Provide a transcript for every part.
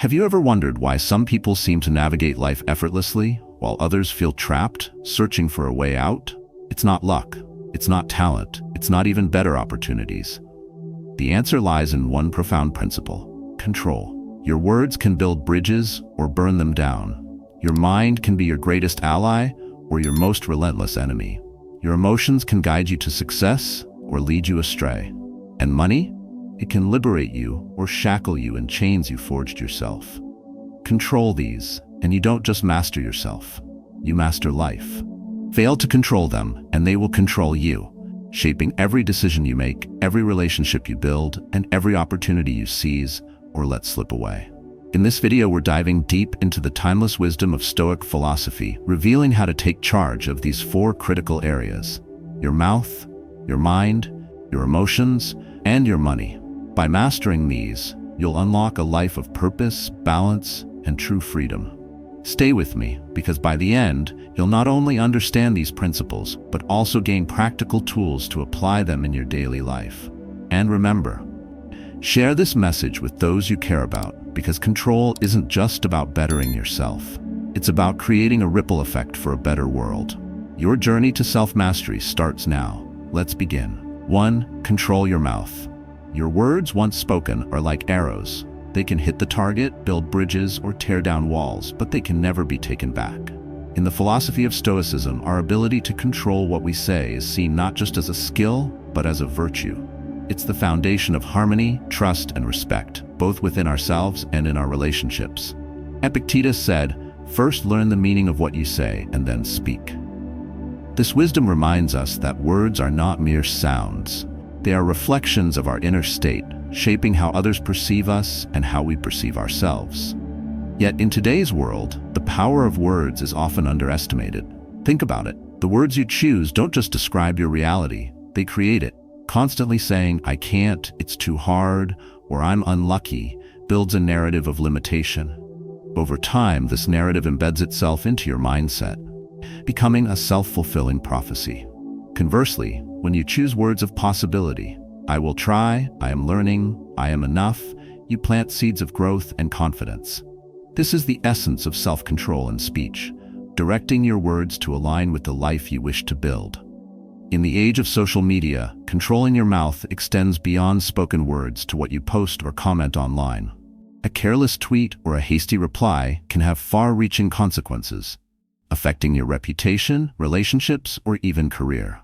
Have you ever wondered why some people seem to navigate life effortlessly, while others feel trapped, searching for a way out? It's not luck. It's not talent. It's not even better opportunities. The answer lies in one profound principle: control. Your words can build bridges or burn them down. Your mind can be your greatest ally or your most relentless enemy. Your emotions can guide you to success or lead you astray. And money? It can liberate you or shackle you in chains you forged yourself. Control these, and you don't just master yourself. You master life. Fail to control them, and they will control you, shaping every decision you make, every relationship you build, and every opportunity you seize or let slip away. In this video, we're diving deep into the timeless wisdom of Stoic philosophy, revealing how to take charge of these four critical areas: your mouth, your mind, your emotions, and your money. By mastering these, you'll unlock a life of purpose, balance, and true freedom. Stay with me, because by the end, you'll not only understand these principles, but also gain practical tools to apply them in your daily life. And remember, share this message with those you care about, because control isn't just about bettering yourself. It's about creating a ripple effect for a better world. Your journey to self-mastery starts now. Let's begin. 1. Control your mouth. Your words, once spoken, are like arrows. They can hit the target, build bridges, or tear down walls, but they can never be taken back. In the philosophy of Stoicism, our ability to control what we say is seen not just as a skill, but as a virtue. It's the foundation of harmony, trust, and respect, both within ourselves and in our relationships. Epictetus said, "First learn the meaning of what you say, and then speak." This wisdom reminds us that words are not mere sounds. They are reflections of our inner state, shaping how others perceive us and how we perceive ourselves. Yet in today's world, the power of words is often underestimated. Think about it. The words you choose don't just describe your reality, they create it. Constantly saying, "I can't," "it's too hard," or "I'm unlucky," builds a narrative of limitation. Over time, this narrative embeds itself into your mindset, becoming a self-fulfilling prophecy. Conversely, when you choose words of possibility, "I will try," "I am learning," "I am enough," you plant seeds of growth and confidence. This is the essence of self-control in speech, directing your words to align with the life you wish to build. In the age of social media, controlling your mouth extends beyond spoken words to what you post or comment online. A careless tweet or a hasty reply can have far-reaching consequences, affecting your reputation, relationships, or even career.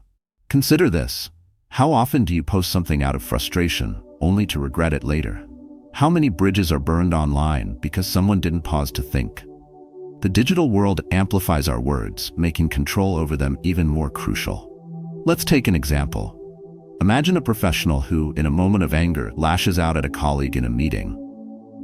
Consider this. How often do you post something out of frustration, only to regret it later? How many bridges are burned online because someone didn't pause to think? The digital world amplifies our words, making control over them even more crucial. Let's take an example. Imagine a professional who, in a moment of anger, lashes out at a colleague in a meeting.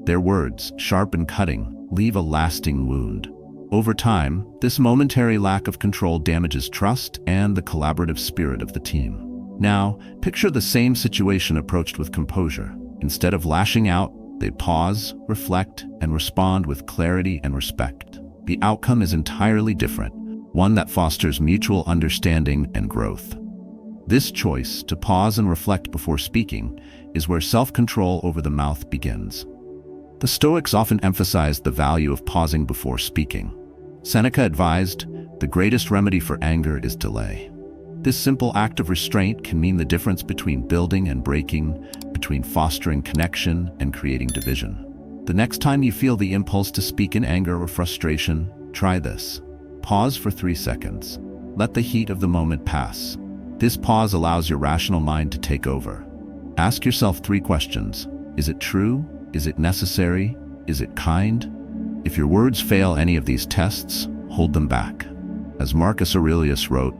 Their words, sharp and cutting, leave a lasting wound. Over time, this momentary lack of control damages trust and the collaborative spirit of the team. Now, picture the same situation approached with composure. Instead of lashing out, they pause, reflect, and respond with clarity and respect. The outcome is entirely different, one that fosters mutual understanding and growth. This choice, to pause and reflect before speaking, is where self-control over the mouth begins. The Stoics often emphasized the value of pausing before speaking. Seneca advised, "The greatest remedy for anger is delay." This simple act of restraint can mean the difference between building and breaking, between fostering connection and creating division. The next time you feel the impulse to speak in anger or frustration, try this. Pause for 3 seconds. Let the heat of the moment pass. This pause allows your rational mind to take over. Ask yourself 3 questions. Is it true? Is it necessary? Is it kind? If your words fail any of these tests, hold them back. As Marcus Aurelius wrote,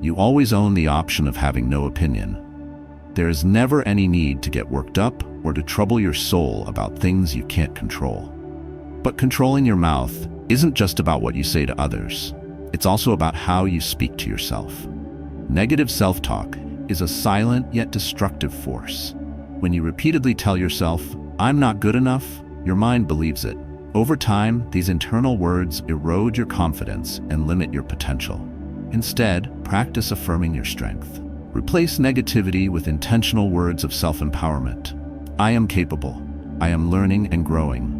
"You always own the option of having no opinion." There is never any need to get worked up or to trouble your soul about things you can't control. But controlling your mouth isn't just about what you say to others. It's also about how you speak to yourself. Negative self-talk is a silent yet destructive force. When you repeatedly tell yourself, "I'm not good enough," your mind believes it. Over time, these internal words erode your confidence and limit your potential. Instead, practice affirming your strength. Replace negativity with intentional words of self-empowerment. "I am capable. I am learning and growing."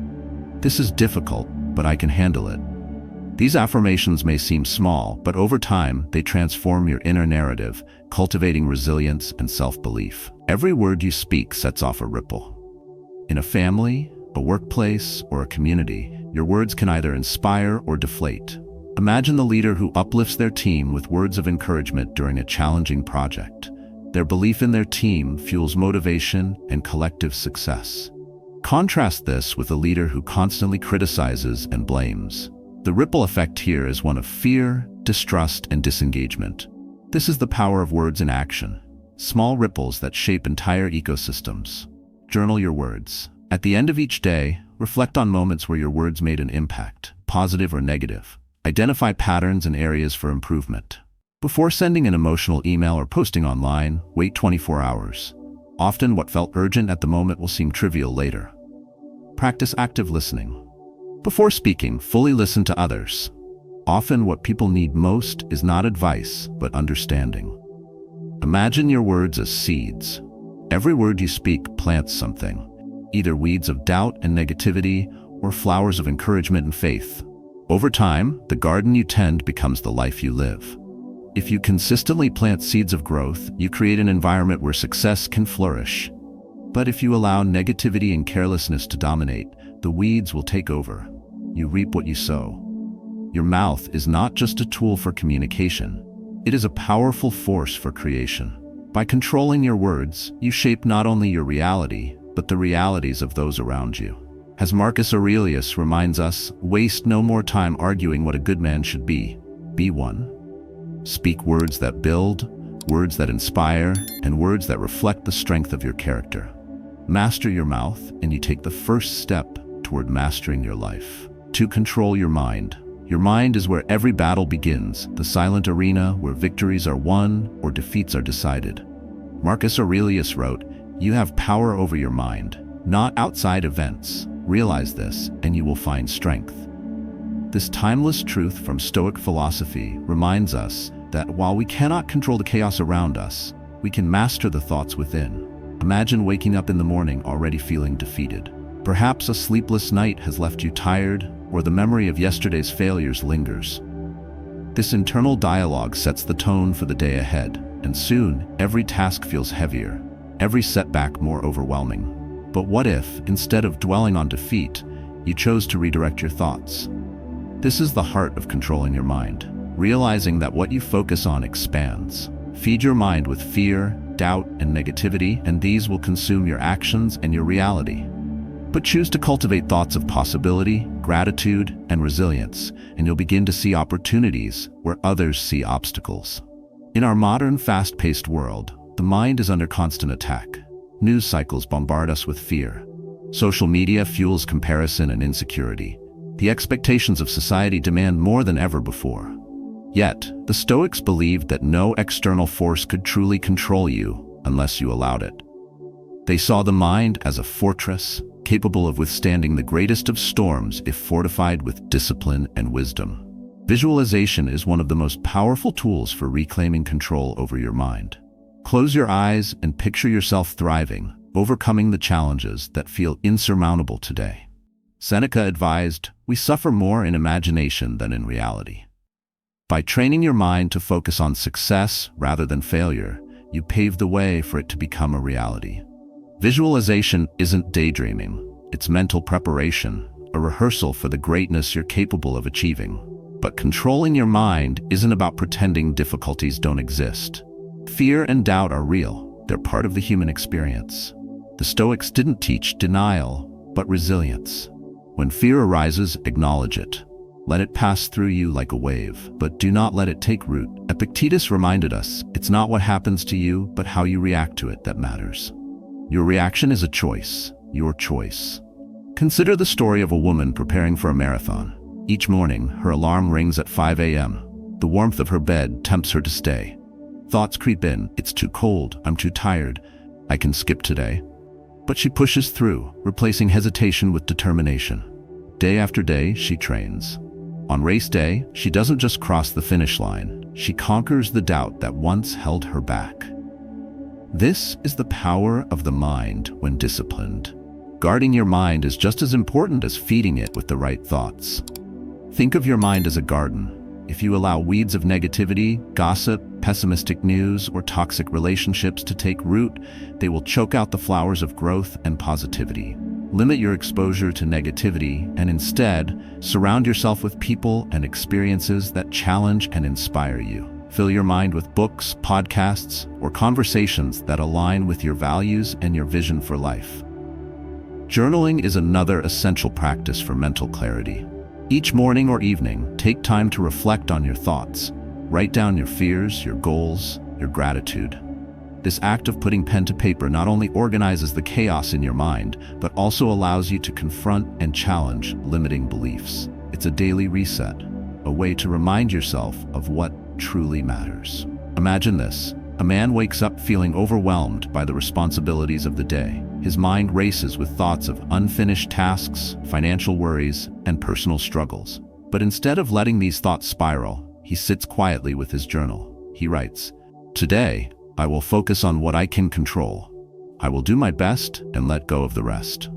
This is difficult, but I can handle it. These affirmations may seem small, but over time, they transform your inner narrative, cultivating resilience and self-belief. Every word you speak sets off a ripple. In a family, a workplace, or a community, your words can either inspire or deflate. Imagine the leader who uplifts their team with words of encouragement during a challenging project. Their belief in their team fuels motivation and collective success. Contrast this with a leader who constantly criticizes and blames. The ripple effect here is one of fear, distrust, and disengagement. This is the power of words in action. Small ripples that shape entire ecosystems. Journal your words. At the end of each day, reflect on moments where your words made an impact, positive or negative. Identify patterns and areas for improvement. Before sending an emotional email or posting online, wait 24 hours. Often what felt urgent at the moment will seem trivial later. Practice active listening. Before speaking, fully listen to others. Often what people need most is not advice, but understanding. Imagine your words as seeds. Every word you speak plants something, either weeds of doubt and negativity or flowers of encouragement and faith. Over time, the garden you tend becomes the life you live. If you consistently plant seeds of growth, you create an environment where success can flourish. But if you allow negativity and carelessness to dominate, the weeds will take over. You reap what you sow. Your mouth is not just a tool for communication. It is a powerful force for creation. By controlling your words, you shape not only your reality, but the realities of those around you. As Marcus Aurelius reminds us, waste no more time arguing what a good man should be. Be one. Speak words that build, words that inspire, and words that reflect the strength of your character. Master your mouth, and you take the first step toward mastering your life. To control your mind. Your mind is where every battle begins, the silent arena where victories are won or defeats are decided. Marcus Aurelius wrote, "You have power over your mind, not outside events. Realize this, and you will find strength." This timeless truth from Stoic philosophy reminds us that while we cannot control the chaos around us, we can master the thoughts within. Imagine waking up in the morning already feeling defeated. Perhaps a sleepless night has left you tired, or the memory of yesterday's failures lingers. This internal dialogue sets the tone for the day ahead, and soon every task feels heavier, every setback more overwhelming. But what if, instead of dwelling on defeat, you chose to redirect your thoughts? This is the heart of controlling your mind, realizing that what you focus on expands. Feed your mind with fear, doubt, and negativity, and these will consume your actions and your reality. But choose to cultivate thoughts of possibility, gratitude, and resilience, and you'll begin to see opportunities where others see obstacles. In our modern, fast-paced world, the mind is under constant attack. News cycles bombard us with fear. Social media fuels comparison and insecurity. The expectations of society demand more than ever before. Yet, the Stoics believed that no external force could truly control you unless you allowed it. They saw the mind as a fortress, capable of withstanding the greatest of storms if fortified with discipline and wisdom. Visualization is one of the most powerful tools for reclaiming control over your mind. Close your eyes and picture yourself thriving, overcoming the challenges that feel insurmountable today. Seneca advised, "We suffer more in imagination than in reality." By training your mind to focus on success rather than failure, you pave the way for it to become a reality. Visualization isn't daydreaming, it's mental preparation, a rehearsal for the greatness you're capable of achieving. But controlling your mind isn't about pretending difficulties don't exist. Fear and doubt are real, they're part of the human experience. The Stoics didn't teach denial, but resilience. When fear arises, acknowledge it. Let it pass through you like a wave, but do not let it take root. Epictetus reminded us, it's not what happens to you, but how you react to it that matters. Your reaction is a choice, your choice. Consider the story of a woman preparing for a marathon. Each morning, her alarm rings at 5 a.m. The warmth of her bed tempts her to stay. Thoughts creep in, it's too cold, I'm too tired, I can skip today. But she pushes through, replacing hesitation with determination. Day after day, she trains. On race day, she doesn't just cross the finish line, she conquers the doubt that once held her back. This is the power of the mind when disciplined. Guarding your mind is just as important as feeding it with the right thoughts. Think of your mind as a garden. If you allow weeds of negativity, gossip, pessimistic news, or toxic relationships to take root, they will choke out the flowers of growth and positivity. Limit your exposure to negativity and instead, surround yourself with people and experiences that challenge and inspire you. Fill your mind with books, podcasts, or conversations that align with your values and your vision for life. Journaling is another essential practice for mental clarity. Each morning or evening, take time to reflect on your thoughts. Write down your fears, your goals, your gratitude. This act of putting pen to paper not only organizes the chaos in your mind, but also allows you to confront and challenge limiting beliefs. It's a daily reset, a way to remind yourself of what truly matters. Imagine this. A man wakes up feeling overwhelmed by the responsibilities of the day. His mind races with thoughts of unfinished tasks, financial worries, and personal struggles. But instead of letting these thoughts spiral, he sits quietly with his journal. He writes, "Today, I will focus on what I can control. I will do my best and let go of the rest."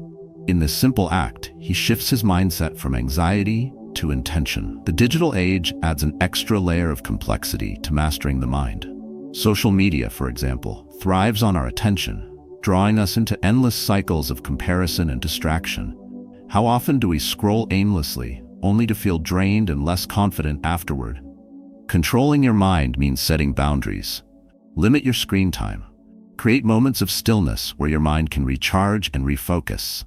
In this simple act, he shifts his mindset from anxiety to intention. The digital age adds an extra layer of complexity to mastering the mind. Social media, for example, thrives on our attention, drawing us into endless cycles of comparison and distraction. How often do we scroll aimlessly, only to feel drained and less confident afterward? Controlling your mind means setting boundaries. Limit your screen time. Create moments of stillness where your mind can recharge and refocus.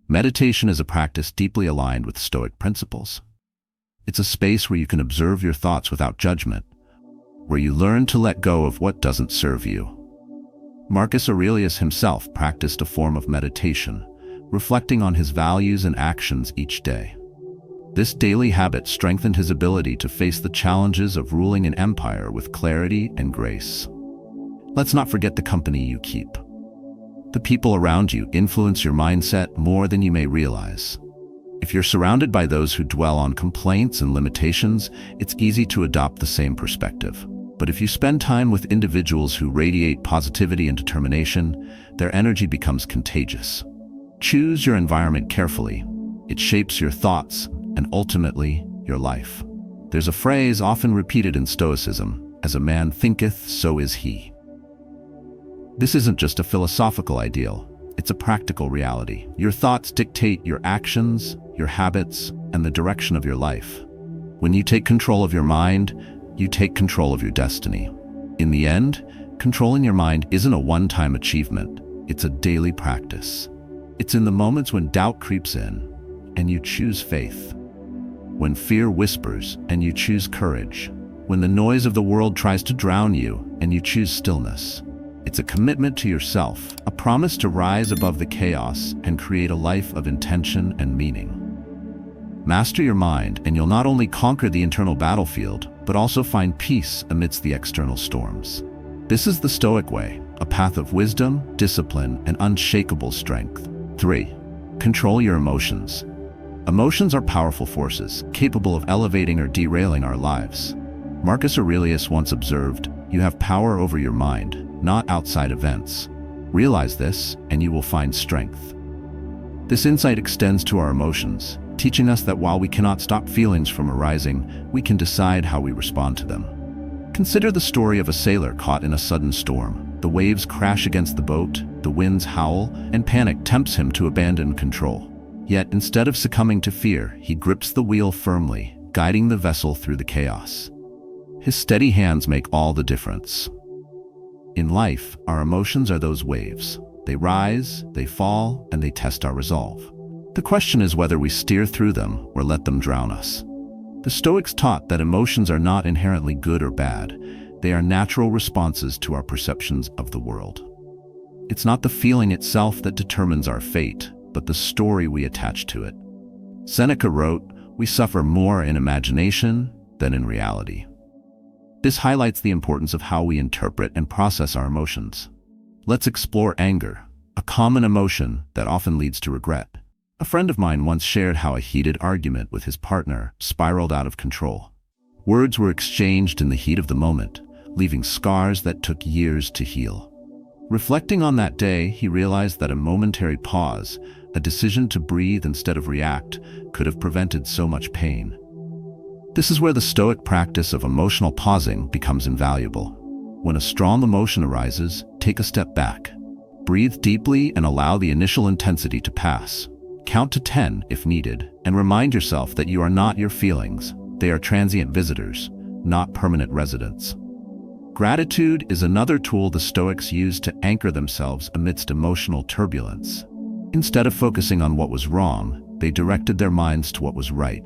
Meditation is a practice deeply aligned with Stoic principles. It's a space where you can observe your thoughts without judgment, where you learn to let go of what doesn't serve you. Marcus Aurelius himself practiced a form of meditation, reflecting on his values and actions each day. This daily habit strengthened his ability to face the challenges of ruling an empire with clarity and grace. Let's not forget the company you keep. The people around you influence your mindset more than you may realize. If you're surrounded by those who dwell on complaints and limitations, it's easy to adopt the same perspective. But if you spend time with individuals who radiate positivity and determination, their energy becomes contagious. Choose your environment carefully. It shapes your thoughts and ultimately your life. There's a phrase often repeated in Stoicism, "As a man thinketh, so is he." This isn't just a philosophical ideal, it's a practical reality. Your thoughts dictate your actions, your habits, and the direction of your life. When you take control of your mind, you take control of your destiny. In the end, controlling your mind isn't a one-time achievement, it's a daily practice. It's in the moments when doubt creeps in, and you choose faith. When fear whispers, and you choose courage. When the noise of the world tries to drown you, and you choose stillness. It's a commitment to yourself, a promise to rise above the chaos and create a life of intention and meaning. Master your mind, and you'll not only conquer the internal battlefield, but also find peace amidst the external storms. This is the Stoic way, a path of wisdom, discipline, and unshakable strength. 3. Control your emotions. Emotions are powerful forces, capable of elevating or derailing our lives. Marcus Aurelius once observed, "You have power over your mind, not outside events. Realize this, and you will find strength." This insight extends to our emotions, teaching us that while we cannot stop feelings from arising, we can decide how we respond to them. Consider the story of a sailor caught in a sudden storm. The waves crash against the boat, the winds howl, and panic tempts him to abandon control. Yet instead of succumbing to fear, he grips the wheel firmly, guiding the vessel through the chaos. His steady hands make all the difference. In life, our emotions are those waves. They rise, they fall, and they test our resolve. The question is whether we steer through them or let them drown us. The Stoics taught that emotions are not inherently good or bad. They are natural responses to our perceptions of the world. It's not the feeling itself that determines our fate, but the story we attach to it. Seneca wrote, "We suffer more in imagination than in reality." This highlights the importance of how we interpret and process our emotions. Let's explore anger, a common emotion that often leads to regret. A friend of mine once shared how a heated argument with his partner spiraled out of control. Words were exchanged in the heat of the moment, leaving scars that took years to heal. Reflecting on that day, he realized that a momentary pause, a decision to breathe instead of react, could have prevented so much pain. This is where the Stoic practice of emotional pausing becomes invaluable. When a strong emotion arises, take a step back. Breathe deeply and allow the initial intensity to pass. Count to 10 if needed, and remind yourself that you are not your feelings. They are transient visitors, not permanent residents. Gratitude is another tool the Stoics used to anchor themselves amidst emotional turbulence. Instead of focusing on what was wrong, they directed their minds to what was right.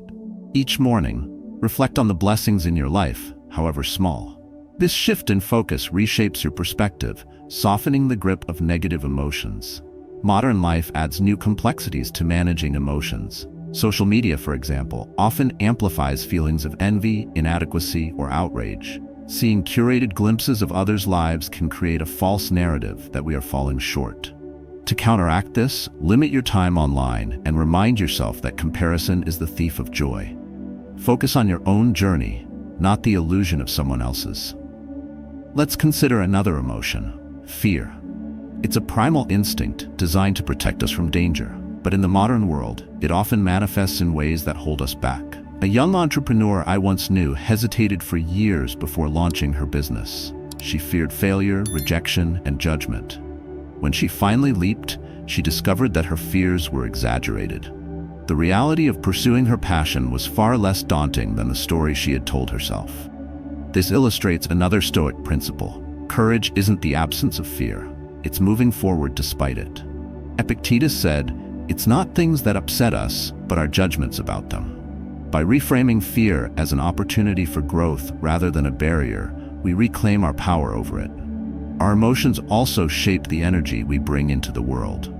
Each morning, reflect on the blessings in your life, however small. This shift in focus reshapes your perspective, softening the grip of negative emotions. Modern life adds new complexities to managing emotions. Social media, for example, often amplifies feelings of envy, inadequacy, or outrage. Seeing curated glimpses of others' lives can create a false narrative that we are falling short. To counteract this, limit your time online and remind yourself that comparison is the thief of joy. Focus on your own journey, not the illusion of someone else's. Let's consider another emotion, fear. It's a primal instinct designed to protect us from danger, but in the modern world, it often manifests in ways that hold us back. A young entrepreneur I once knew hesitated for years before launching her business. She feared failure, rejection, and judgment. When she finally leaped, she discovered that her fears were exaggerated. The reality of pursuing her passion was far less daunting than the story she had told herself. This illustrates another Stoic principle. Courage isn't the absence of fear. It's moving forward despite it. Epictetus said, "It's not things that upset us, but our judgments about them." By reframing fear as an opportunity for growth rather than a barrier, we reclaim our power over it. Our emotions also shape the energy we bring into the world.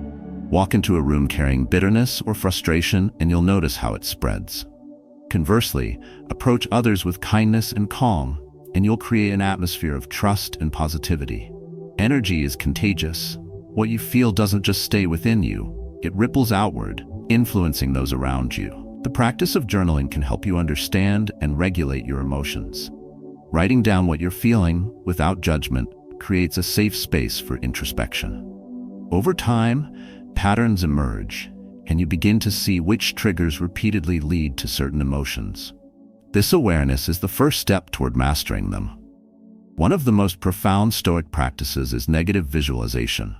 Walk into a room carrying bitterness or frustration, and you'll notice how it spreads. Conversely, approach others with kindness and calm, and you'll create an atmosphere of trust and positivity. Energy is contagious. What you feel doesn't just stay within you, it ripples outward, influencing those around you. The practice of journaling can help you understand and regulate your emotions. Writing down what you're feeling, without judgment, creates a safe space for introspection. Over time, patterns emerge, and you begin to see which triggers repeatedly lead to certain emotions. This awareness is the first step toward mastering them. One of the most profound Stoic practices is negative visualization.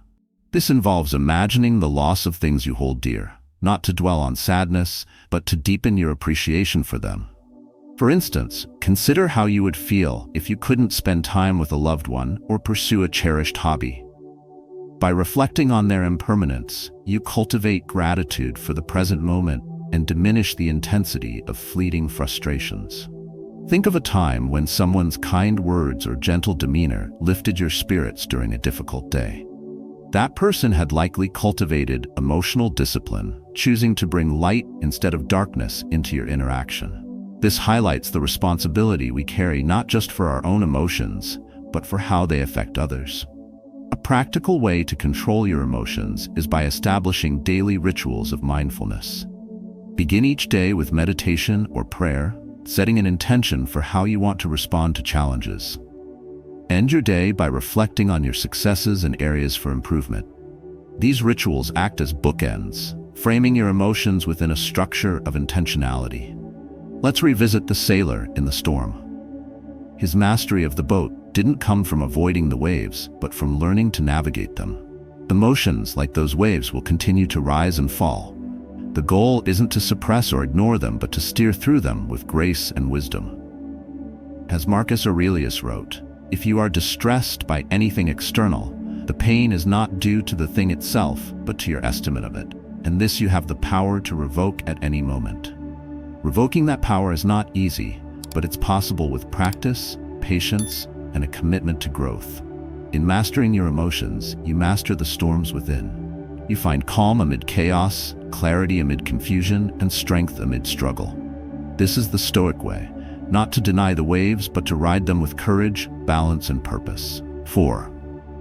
This involves imagining the loss of things you hold dear, not to dwell on sadness, but to deepen your appreciation for them. For instance, consider how you would feel if you couldn't spend time with a loved one or pursue a cherished hobby. By reflecting on their impermanence, you cultivate gratitude for the present moment and diminish the intensity of fleeting frustrations. Think of a time when someone's kind words or gentle demeanor lifted your spirits during a difficult day. That person had likely cultivated emotional discipline, choosing to bring light instead of darkness into your interaction. This highlights the responsibility we carry not just for our own emotions, but for how they affect others. A practical way to control your emotions is by establishing daily rituals of mindfulness. Begin each day with meditation or prayer, setting an intention for how you want to respond to challenges. End your day by reflecting on your successes and areas for improvement. These rituals act as bookends, framing your emotions within a structure of intentionality. Let's revisit the sailor in the storm. His mastery of the boat didn't come from avoiding the waves, but from learning to navigate them. Emotions like those waves will continue to rise and fall. The goal isn't to suppress or ignore them, but to steer through them with grace and wisdom. As Marcus Aurelius wrote, "If you are distressed by anything external, the pain is not due to the thing itself, but to your estimate of it, and this you have the power to revoke at any moment." Revoking that power is not easy, but it's possible with practice, patience, and a commitment to growth. In mastering your emotions, you master the storms within. You find calm amid chaos, clarity amid confusion, and strength amid struggle. This is the Stoic way, not to deny the waves, but to ride them with courage, balance, and purpose. 4.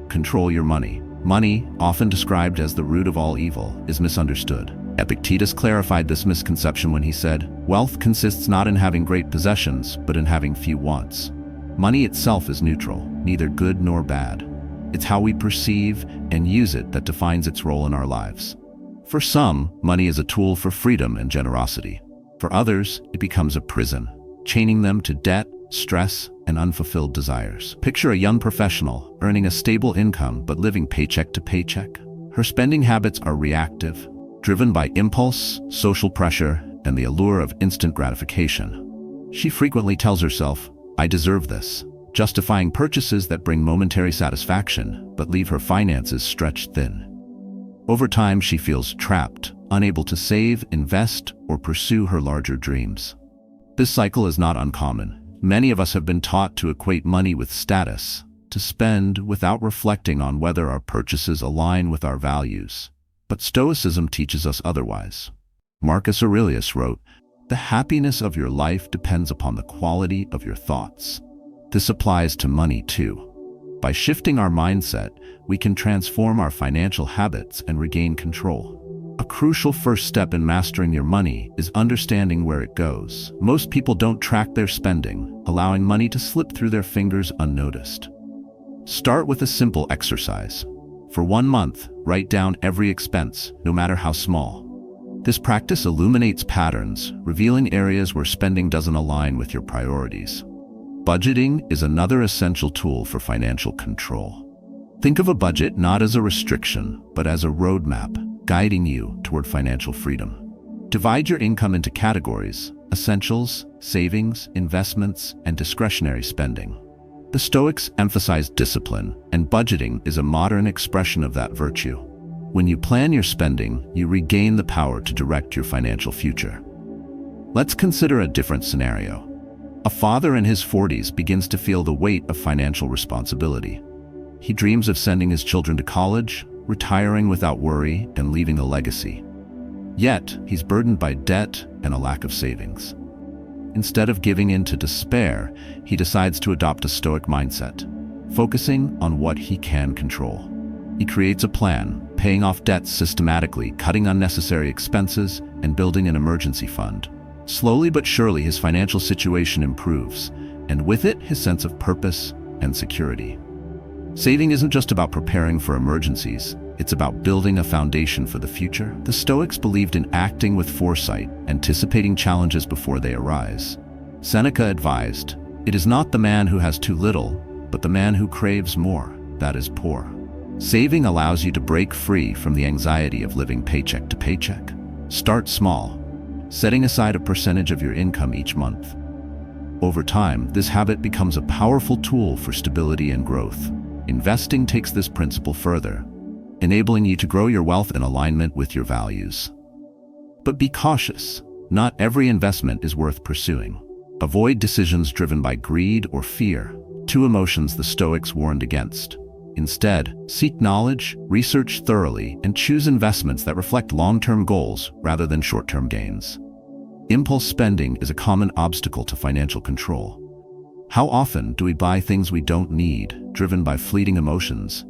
Control your money. Money, often described as the root of all evil, is misunderstood. Epictetus clarified this misconception when he said, "Wealth consists not in having great possessions, but in having few wants." Money itself is neutral, neither good nor bad. It's how we perceive and use it that defines its role in our lives. For some, money is a tool for freedom and generosity. For others, it becomes a prison, chaining them to debt, stress, and unfulfilled desires. Picture a young professional earning a stable income but living paycheck to paycheck. Her spending habits are reactive, driven by impulse, social pressure, and the allure of instant gratification. She frequently tells herself, "I deserve this," justifying purchases that bring momentary satisfaction but leave her finances stretched thin. Over time, she feels trapped, unable to save, invest, or pursue her larger dreams. This cycle is not uncommon. Many of us have been taught to equate money with status, to spend without reflecting on whether our purchases align with our values. But Stoicism teaches us otherwise. Marcus Aurelius wrote, "The happiness of your life depends upon the quality of your thoughts." This applies to money too. By shifting our mindset, we can transform our financial habits and regain control. A crucial first step in mastering your money is understanding where it goes. Most people don't track their spending, allowing money to slip through their fingers unnoticed. Start with a simple exercise. For 1 month, write down every expense, no matter how small. This practice illuminates patterns, revealing areas where spending doesn't align with your priorities. Budgeting is another essential tool for financial control. Think of a budget not as a restriction, but as a roadmap, guiding you toward financial freedom. Divide your income into categories: essentials, savings, investments, and discretionary spending. The Stoics emphasize discipline, and budgeting is a modern expression of that virtue. When you plan your spending, you regain the power to direct your financial future. Let's consider a different scenario. A father in his 40s begins to feel the weight of financial responsibility. He dreams of sending his children to college, retiring without worry, and leaving a legacy. Yet, he's burdened by debt and a lack of savings. Instead of giving in to despair, he decides to adopt a Stoic mindset, focusing on what he can control. He creates a plan, paying off debts systematically, cutting unnecessary expenses, and building an emergency fund. Slowly but surely, his financial situation improves, and with it, his sense of purpose and security. Saving isn't just about preparing for emergencies, it's about building a foundation for the future. The Stoics believed in acting with foresight, anticipating challenges before they arise. Seneca advised, "It is not the man who has too little, but the man who craves more, that is poor." Saving allows you to break free from the anxiety of living paycheck to paycheck. Start small, setting aside a percentage of your income each month. Over time, this habit becomes a powerful tool for stability and growth. Investing takes this principle further, enabling you to grow your wealth in alignment with your values. But be cautious. Not every investment is worth pursuing. Avoid decisions driven by greed or fear, two emotions the Stoics warned against. Instead, seek knowledge, research thoroughly, and choose investments that reflect long-term goals rather than short-term gains. Impulse spending is a common obstacle to financial control. How often do we buy things we don't need, driven by fleeting emotions?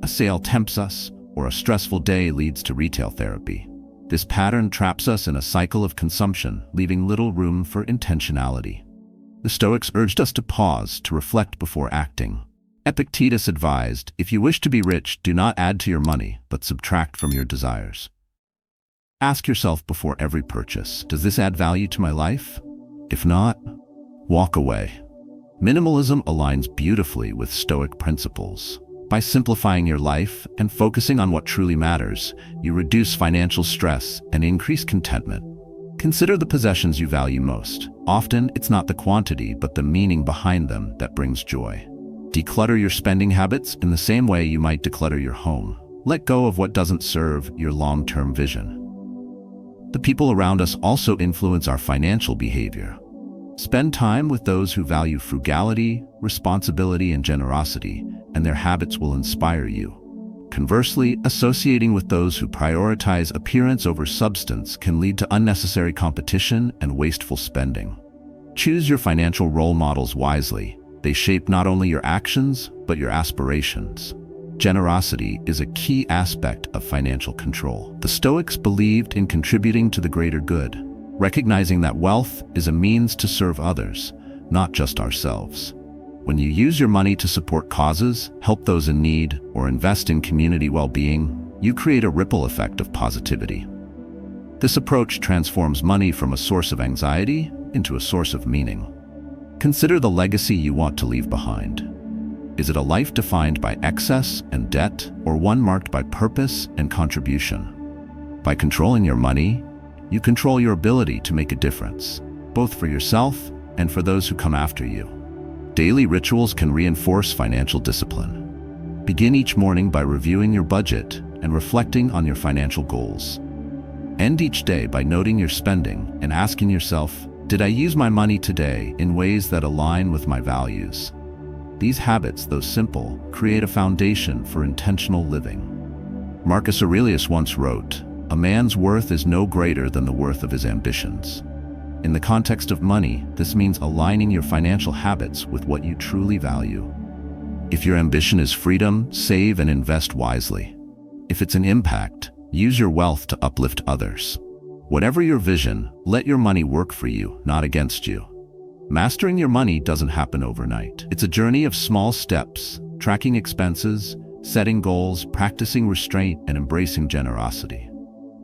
A sale tempts us, or a stressful day leads to retail therapy. This pattern traps us in a cycle of consumption, leaving little room for intentionality. The Stoics urged us to pause, to reflect before acting. Epictetus advised, "If you wish to be rich, do not add to your money, but subtract from your desires." Ask yourself before every purchase, does this add value to my life? If not, walk away. Minimalism aligns beautifully with Stoic principles. By simplifying your life and focusing on what truly matters, you reduce financial stress and increase contentment. Consider the possessions you value most. Often, it's not the quantity, but the meaning behind them that brings joy. Declutter your spending habits in the same way you might declutter your home. Let go of what doesn't serve your long-term vision. The people around us also influence our financial behavior. Spend time with those who value frugality, responsibility, and generosity, and their habits will inspire you. Conversely, associating with those who prioritize appearance over substance can lead to unnecessary competition and wasteful spending. Choose your financial role models wisely. They shape not only your actions, but your aspirations. Generosity is a key aspect of financial control. The Stoics believed in contributing to the greater good, recognizing that wealth is a means to serve others, not just ourselves. When you use your money to support causes, help those in need, or invest in community well-being, you create a ripple effect of positivity. This approach transforms money from a source of anxiety into a source of meaning. Consider the legacy you want to leave behind. Is it a life defined by excess and debt, or one marked by purpose and contribution? By controlling your money, you control your ability to make a difference, both for yourself and for those who come after you. Daily rituals can reinforce financial discipline. Begin each morning by reviewing your budget and reflecting on your financial goals. End each day by noting your spending and asking yourself, did I use my money today in ways that align with my values? These habits, though simple, create a foundation for intentional living. Marcus Aurelius once wrote, "A man's worth is no greater than the worth of his ambitions." In the context of money, this means aligning your financial habits with what you truly value. If your ambition is freedom, save and invest wisely. If it's an impact, use your wealth to uplift others. Whatever your vision, let your money work for you, not against you. Mastering your money doesn't happen overnight. It's a journey of small steps, tracking expenses, setting goals, practicing restraint, and embracing generosity.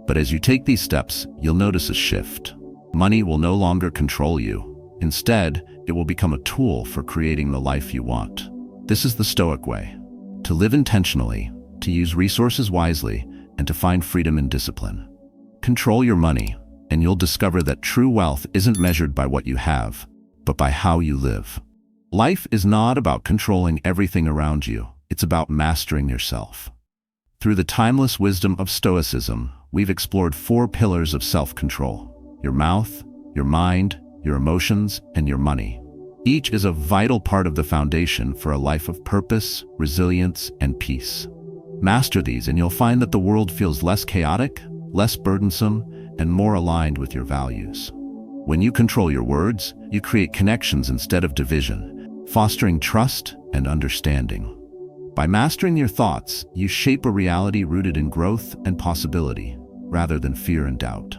But as you take these steps, you'll notice a shift. Money will no longer control you. Instead, it will become a tool for creating the life you want. This is the Stoic way: to live intentionally, to use resources wisely, and to find freedom in discipline. Control your money, and you'll discover that true wealth isn't measured by what you have, but by how you live. Life is not about controlling everything around you. It's about mastering yourself. Through the timeless wisdom of Stoicism, we've explored 4 pillars of self-control: your mouth, your mind, your emotions, and your money. Each is a vital part of the foundation for a life of purpose, resilience, and peace. Master these, and you'll find that the world feels less chaotic, less burdensome, and more aligned with your values. When you control your words, you create connections instead of division, fostering trust and understanding. By mastering your thoughts, you shape a reality rooted in growth and possibility, rather than fear and doubt.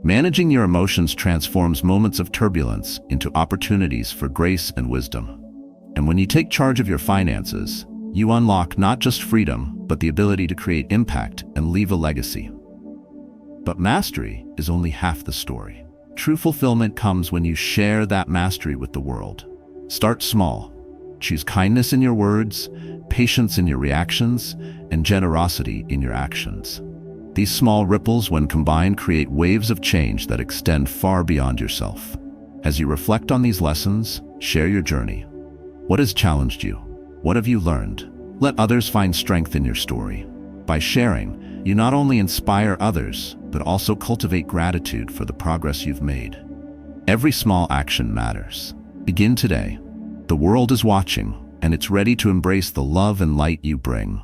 Managing your emotions transforms moments of turbulence into opportunities for grace and wisdom. And when you take charge of your finances, you unlock not just freedom, but the ability to create impact and leave a legacy. But mastery is only half the story. True fulfillment comes when you share that mastery with the world. Start small. Choose kindness in your words, patience in your reactions, and generosity in your actions. These small ripples, when combined, create waves of change that extend far beyond yourself. As you reflect on these lessons, share your journey. What has challenged you? What have you learned? Let others find strength in your story. By sharing, you not only inspire others, but also cultivate gratitude for the progress you've made. Every small action matters. Begin today. The world is watching, and it's ready to embrace the love and light you bring.